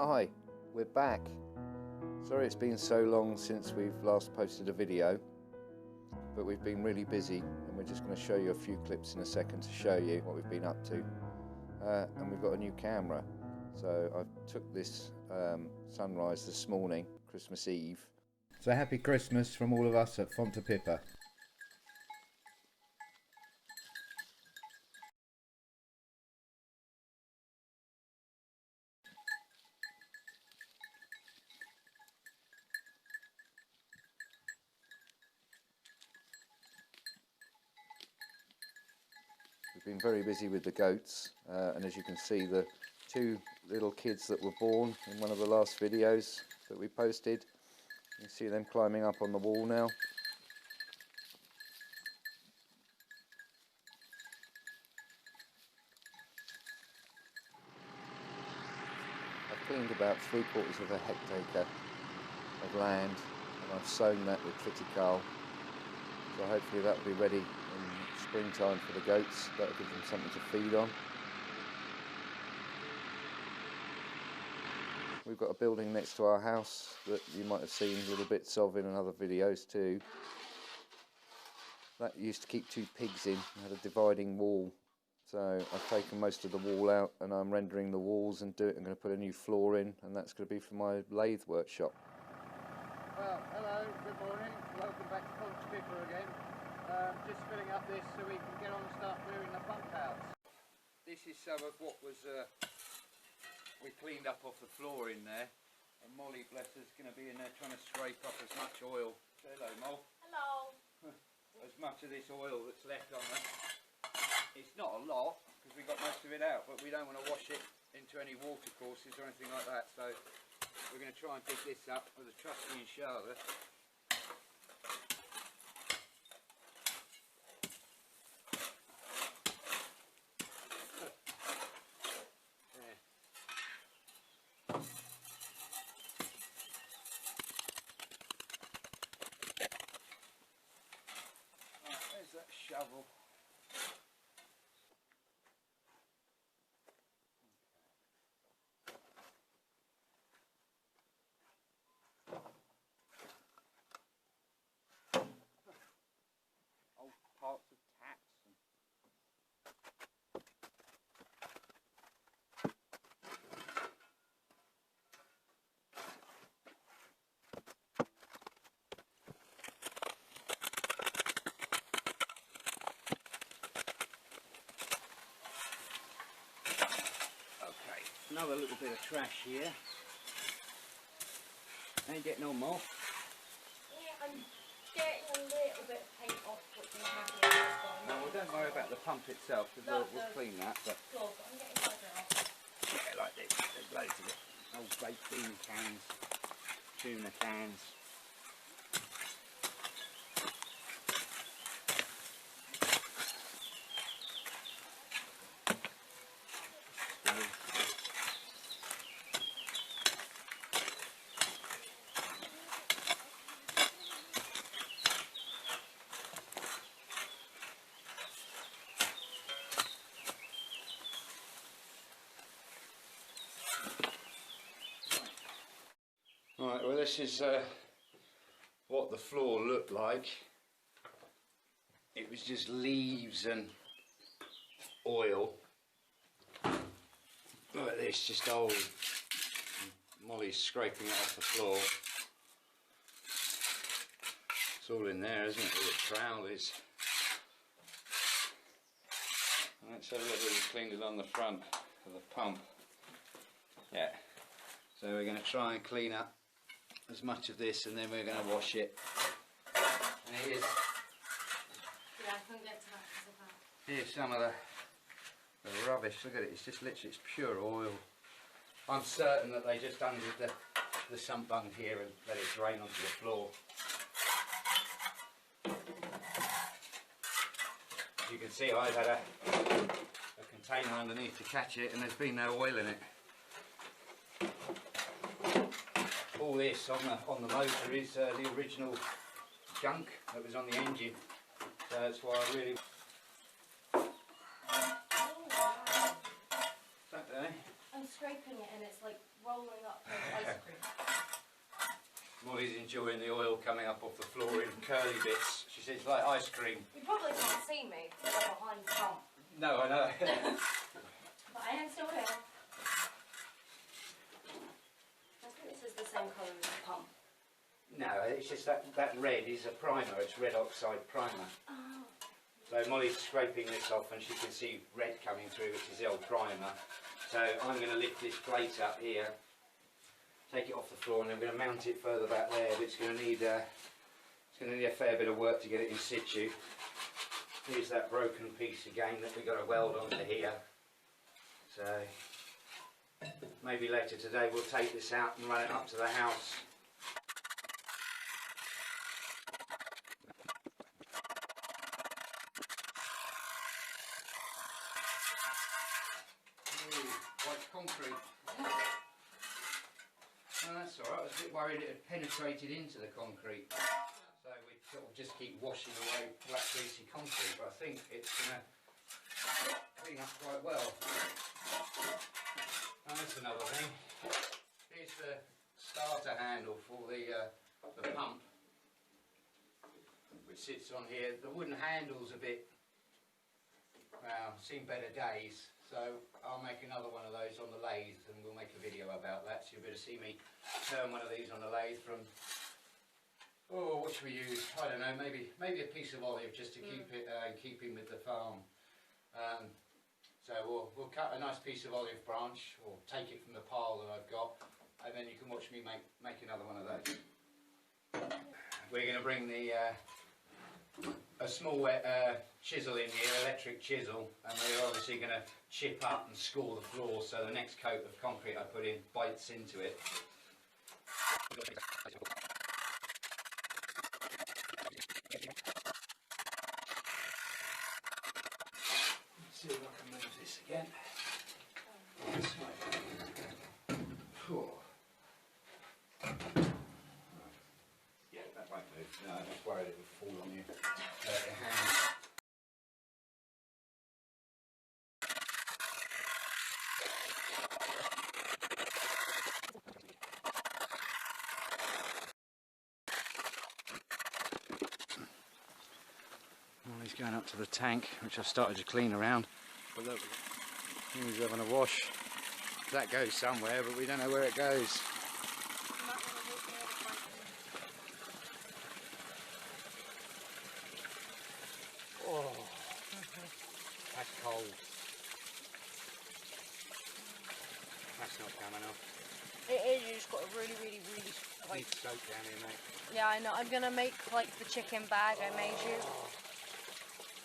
Hi, we're back. Sorry it's been so long since we've last posted a video, but we've been really busy and we're just going to show you a few clips in a second to show you what we've been up to. And we've got a new camera. So I took this sunrise this morning, Christmas Eve. So happy Christmas from all of us at Fonte da Pipa. We've been very busy with the goats, and as you can see, the two little kids that were born in one of the last videos that we posted, you can see them climbing up on the wall now. I've cleaned about 3/4 of a hectare of land, and I've sown that with triticale, so hopefully that will be ready in springtime for the goats. That'll give them something to feed on. We've got a building next to our house that you might have seen little bits of in other videos too. That used to keep two pigs in, it had a dividing wall. So I've taken most of the wall out and I'm rendering the walls and I'm going to put a new floor in, and that's going to be for my lathe workshop. Well, hello, good morning, welcome back to Fonte da Pipa again. Just filling up this so we can get on and start clearing the pump house. This is some of what was we cleaned up off the floor in there, and Molly, bless her, is going to be in there trying to scrape up as much oil. Say hello, Mol. Hello. As much of this oil that's left on it. It's not a lot because we got most of it out, but we don't want to wash it into any water courses or anything like that, so we're going to try and pick this up with a trusty in Charlotte. There's that shovel. Old parts of taps. Okay, another little bit of trash here. Ain't getting on, Mol. Yeah, I'm getting a little bit of paint off, which I'm happy with. No, well, don't worry about the pump itself, because we'll clean that. But Floor, but I'm getting quite off. yeah, like this. There's loads of it. Old baked bean cans, tuna cans. Right, well, this is what the floor looked like. It was just leaves and oil. Look at this, just old. Molly's scraping it off the floor. It's all in there, isn't it, where the trowel is. And let's have a look at it, cleaned it on the front of the pump. Yeah, so we're going to try and clean up as much of this, and then we're going to wash it. And here's, Yeah, I couldn't get to that because of that. here's some of the rubbish. Look at it, it's just literally, it's pure oil. I'm certain that they just undid the sump bung here and let it drain onto the floor. As you can see, I've had a container underneath to catch it, and there's been no oil in it. All this on the motor is the original junk that was on the engine, so that's why I really. Oh, wow. Saturday. I I'm scraping it and it's like rolling up like ice cream. Molly's enjoying the oil coming up off the floor in curly bits. She says it's like ice cream. You probably can't see me because I'm behind the pump. No, I know. But I am still here. I think this is the same colour as the pump. No, it's just that red is a primer. It's red oxide primer. Oh. So Molly's scraping this off and she can see red coming through, which is the old primer. So I'm going to lift this plate up here, take it off the floor, and I'm going to mount it further back there. But it's going to need a fair bit of work to get it in situ. Here's that broken piece again that we've got to weld onto here. So maybe later today we'll take this out and run it up to the house. White concrete. No, that's alright. I was a bit worried it had penetrated into the concrete. So we sort of just keep washing away black greasy concrete, but I think it's going to clean up quite well. Oh, that's another thing. Here's the starter handle for the pump, which sits on here. The wooden handle's a bit, well, seen better days. So I'll make another one of those on the lathe and we'll make a video about that. So you'll be able to see me turn one of these on the lathe from, oh, what should we use? I don't know, maybe a piece of olive just to keep it in keeping with the farm. So we'll cut a nice piece of olive branch or take it from the pile that I've got, and then you can watch me make another one of those. We're going to bring a small chisel in here, electric chisel, and we're obviously going to chip up and score the floor so the next coat of concrete I put in bites into it. Let's see if I can move this again. This way. Oh. Yeah, that won't move. No, I just worried it would fall on you. Your hand. He's going up to the tank, which I've started to clean around. But look, he's having a wash. That goes somewhere, but we don't know where it goes. Oh, that's cold. That's not coming off. It is, you just got to really like... Need soap down here, mate. Yeah, I know. I'm going to make like the chicken bag I made you.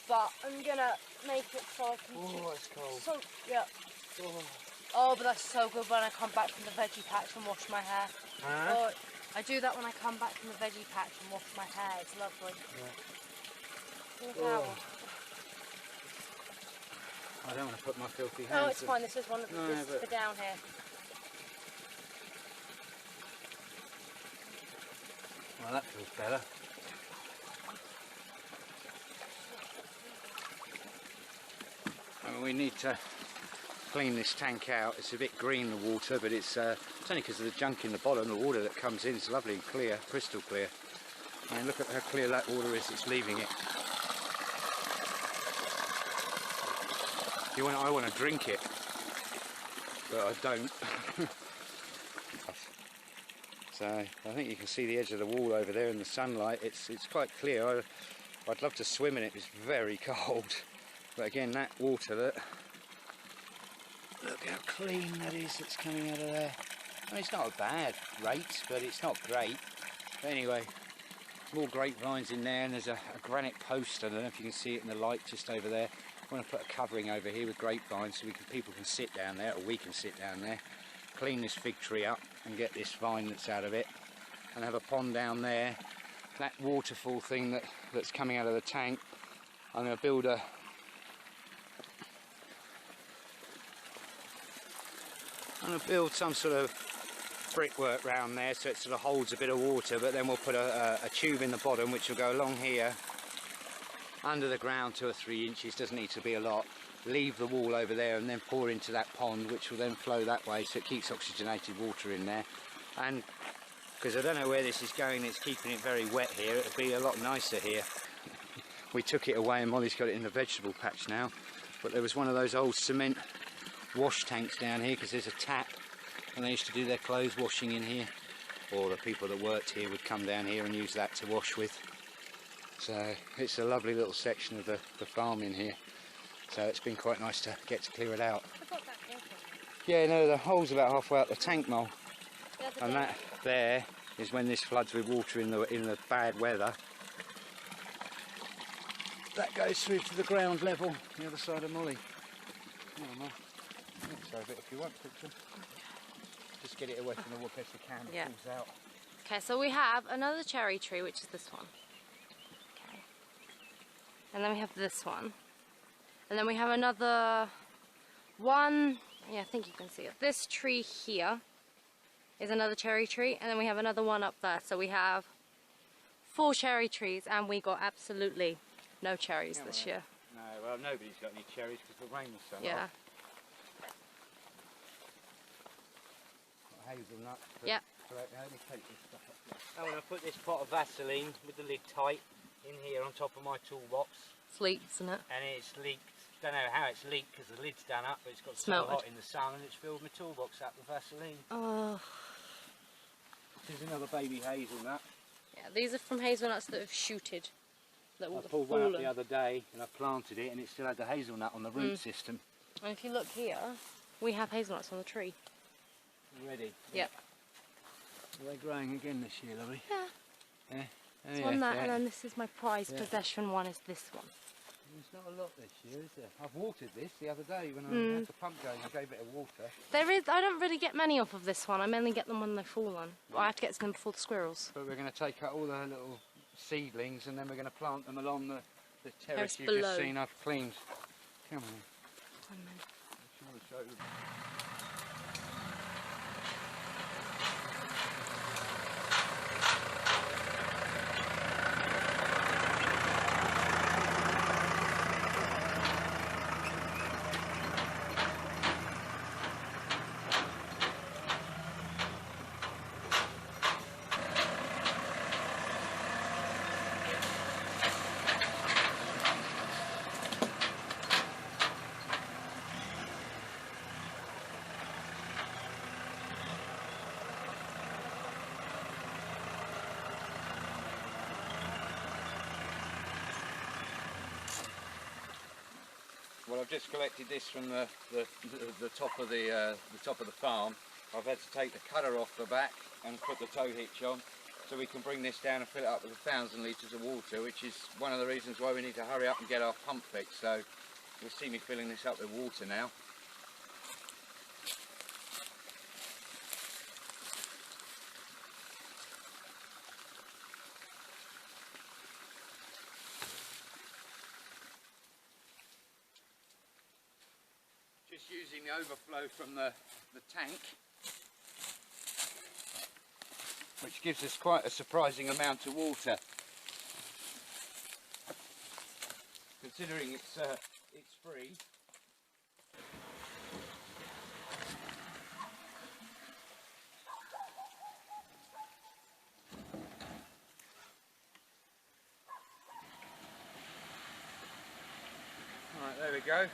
But I'm gonna make it so I can. Oh, it's cold. So yeah. Oh, but that's so good when I come back from the veggie patch and wash my hair. Huh? Oh, I do that when I come back from the veggie patch and wash my hair. It's lovely. Yeah. I don't want to put my filthy hands. No, it's fine. This is one of the, this is for down here. Well, that feels better. We need to clean this tank out. It's a bit green, the water, but it's only because of the junk in the bottom. The water that comes in is lovely and clear, crystal clear. I mean, look at how clear that water is that's leaving it. I want to drink it, but I don't. So I think you can see the edge of the wall over there in the sunlight. It's quite clear. I'd love to swim in it. It's very cold. But again, that water, look how clean that is that's coming out of there. I mean, it's not a bad rate, but it's not great. But anyway, more grapevines in there, and there's a granite post. I don't know if you can see it in the light just over there. I want to put a covering over here with grapevines so people can sit down there, or we can sit down there, clean this fig tree up and get this vine that's out of it, and have a pond down there. That waterfall thing that's coming out of the tank, I'm going to build some sort of brickwork round there so it sort of holds a bit of water, but then we'll put a tube in the bottom which will go along here under the ground 2 or 3 inches, doesn't need to be a lot, leave the wall over there and then pour into that pond, which will then flow that way, so it keeps oxygenated water in there. And because I don't know where this is going, it's keeping it very wet here. It'll be a lot nicer here. We took it away and Molly's got it in the vegetable patch now, but there was one of those old cement wash tanks down here because there's a tap, and they used to do their clothes washing in here, or the people that worked here would come down here and use that to wash with. So it's a lovely little section of the farm in here, so it's been quite nice to get to clear it out. Yeah, no, the hole's about halfway up the tank, Mole, and that there is when this floods with water in the bad weather. That goes through to the ground level, the other side of Molly. Come on, Mole. Show a bit if you want, picture. Just get it away from the water if you can. It falls out. Okay, so we have another cherry tree, which is this one. Okay. And then we have this one. And then we have another one. Yeah, I think you can see it. This tree here is another cherry tree, and then we have another one up there. So we have 4 cherry trees, and we got absolutely no cherries this year. No, well, nobody's got any cherries because the rain was so Yeah. hot. Hazelnut. Yeah. Let me take this stuff up. I'm going to put this pot of Vaseline with the lid tight in here on top of my toolbox. It's leaked, isn't it? And it's leaked. Don't know how it's leaked because the lid's done up, but it's got so hot in the sun and it's filled my toolbox up with Vaseline. Oh. There's another baby hazelnut. Yeah, these are from hazelnuts that have shooted. That I pulled one up the other day and I planted it and it still had the hazelnut on the root system. And if you look here, we have hazelnuts on the tree. Already? Yep. Are they growing again this year, lovely? Yeah. Yeah. This one there, and then this is my prized possession one, is this one. There's not a lot this year, is there? I've watered this the other day when I had the pump going. I gave it a water. There is. I don't really get many off of this one. I mainly get them when they fall on. Well, I have to get to them before the squirrels. But we're going to take out all the little seedlings and then we're going to plant them along the terrace you've below. just seen I've cleaned. Come on. 1 minute. Show you. Well, I've just collected this from the top of the farm. I've had to take the cutter off the back and put the tow hitch on, so we can bring this down and fill it up with 1,000 litres of water, which is one of the reasons why we need to hurry up and get our pump fixed. So you'll see me filling this up with water now. Just using the overflow from the tank, which gives us quite a surprising amount of water, considering it's free. Right, there we go.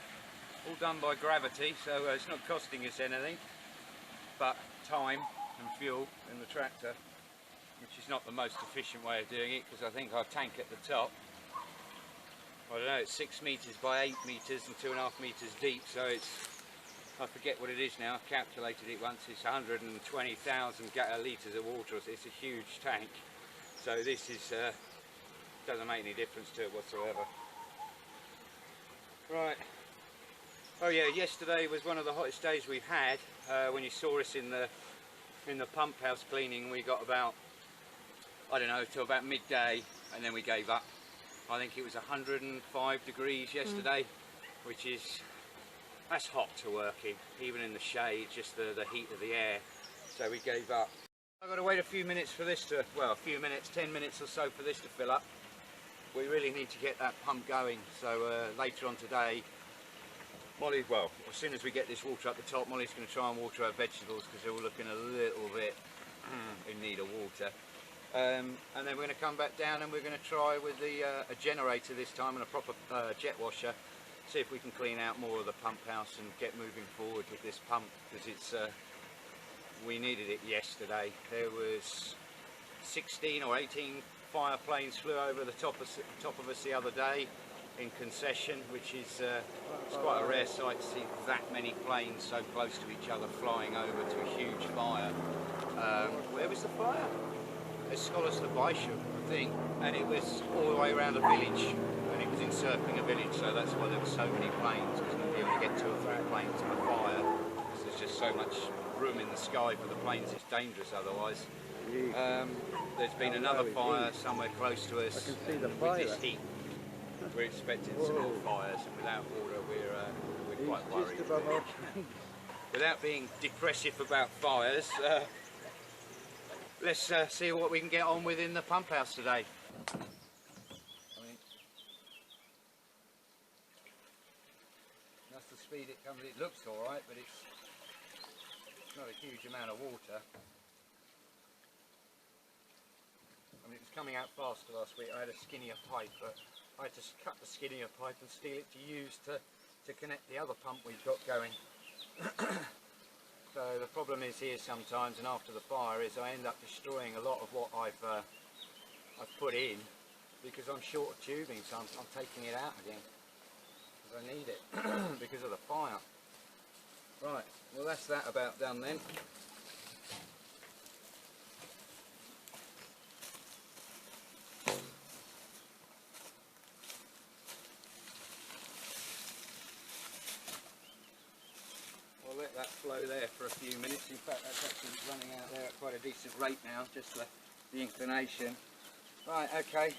All done by gravity, so it's not costing us anything but time and fuel in the tractor, which is not the most efficient way of doing it, because I think our tank at the top, I don't know, it's 6 metres by 8 metres and 2.5 metres deep, so it's, I forget what it is now, I've calculated it once, it's 120,000 litres of water. It's a huge tank, so this is doesn't make any difference to it whatsoever. Right. Oh yeah, yesterday was one of the hottest days we've had. When you saw us in the pump house cleaning, we got about, I don't know, till about midday, and then we gave up. I think it was 105 degrees yesterday, which is, that's hot to work in, even in the shade, just the heat of the air. So we gave up. I've got to wait a few minutes for this to, well, a few minutes, 10 minutes or so for this to fill up. We really need to get that pump going, so later on today Molly, well, as soon as we get this water up the top, Molly's going to try and water our vegetables because they're all looking a little bit in need of water. And then we're going to come back down and we're going to try with a generator this time and a proper jet washer, see if we can clean out more of the pump house and get moving forward with this pump, because it's we needed it yesterday. There was 16 or 18 fire planes flew over the top of us the other day in concession, which is it's quite a rare sight to see that many planes so close to each other flying over to a huge fire. Where was the fire? At Scholars the Bishop, I think, and it was all the way around the village, and it was encircling a village, so that's why there were so many planes, because you only get 2 or 3 planes per fire, because there's just so much room in the sky for the planes, it's dangerous otherwise. There's been another fire somewhere close to us, and with this heat we're expecting some more fires, and without water we're quite worried. Without being depressive about fires, let's see what we can get on with in the pump house today. I mean, that's the speed it comes. It looks all right, but it's not a huge amount of water. I mean, it was coming out faster last week. I had a skinnier pipe, but I had to cut the skinnier pipe and steel it to use to connect the other pump we've got going. So the problem is here sometimes, and after the fire, is I end up destroying a lot of what I've put in because I'm short of tubing, so I'm taking it out again because I need it because of the fire. Right, well that's that about done then. Let that flow there for a few minutes. In fact, that's actually running out there at quite a decent rate now, just the inclination. Right, okay.